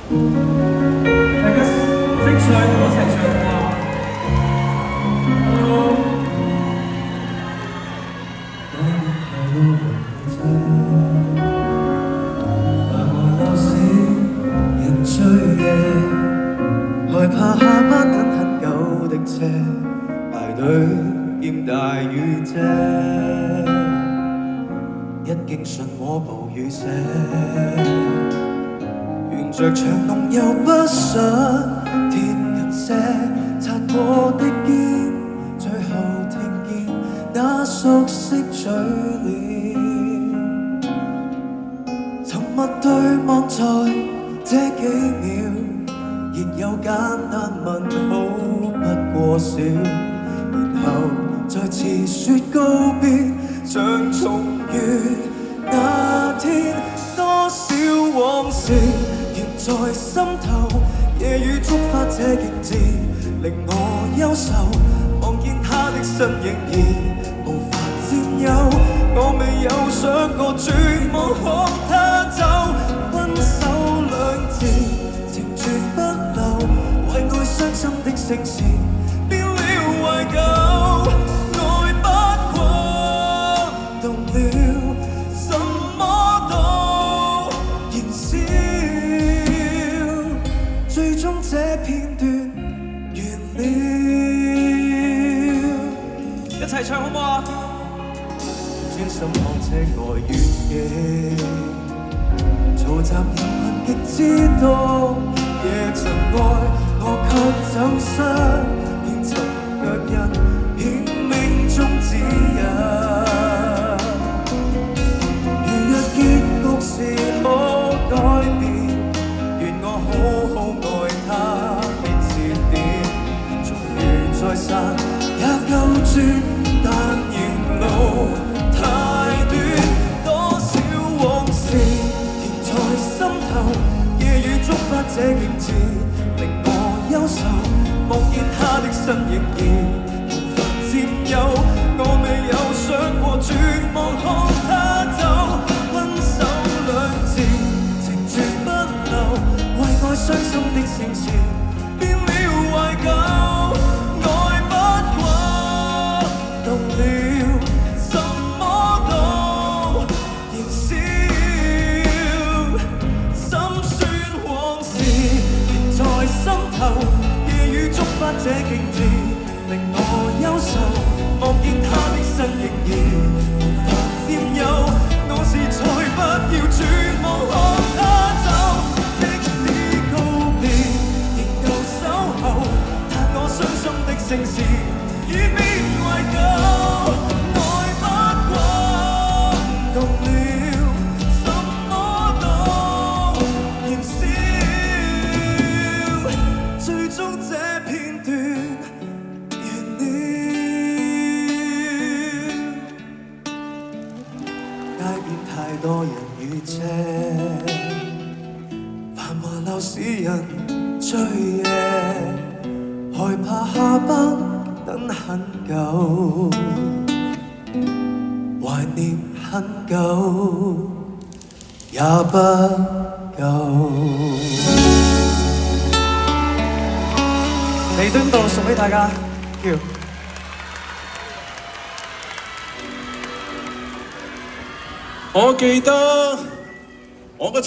大家識唱同我一齊唱啩？人追夜，害怕下班等很久的車，排隊兼大雨遮，一經信和暴雨瀉，沿着長龍又不想貼近些，擦過的肩，最後聽見那熟悉嘴臉，沉默對望在這幾秒，亦有簡單問好不過少，然後再次說告別，像重遇那天，多少往事仍在心頭，夜雨觸發這極致，令我憂愁，望見他的身影已無法佔有，我未有想過絕望看他走，分手兩字情絕不留，為愛傷心的聲線變了懷舊，愛不過動了什麼都燃燒，最終這片段完了，一齊唱好唔好啊？專心看這愛遠景，嘈雜人群極知道，夜塵愛我卻走失，遍尋腳印，顯命中指引。如若結局是可改變，願我好好愛他變節點，重遇再散也夠絕，但沿路太短，多少往事填在心頭，夜雨觸發這極致，令我憂愁，望見他的身影已無法佔有，我未有想過絕望看他走，分手兩字情絕不留，為愛傷心的聲線變了懷舊，愛不過動了什麼都燃燒，心酸往事仍在心頭，夜雨觸發這極致，令我憂愁，望見他的身影已無法佔有，我是再不要絕望看他走，即使告別仍舊守候，但我傷心的聲線已變懷舊，愛不過動了什麼都燃燒，最終這片段完了。街邊太多人與車，繁華鬧市人追夜，害怕下班等很久，懷念很久也不夠。彌敦道送俾大家，叫我記得我個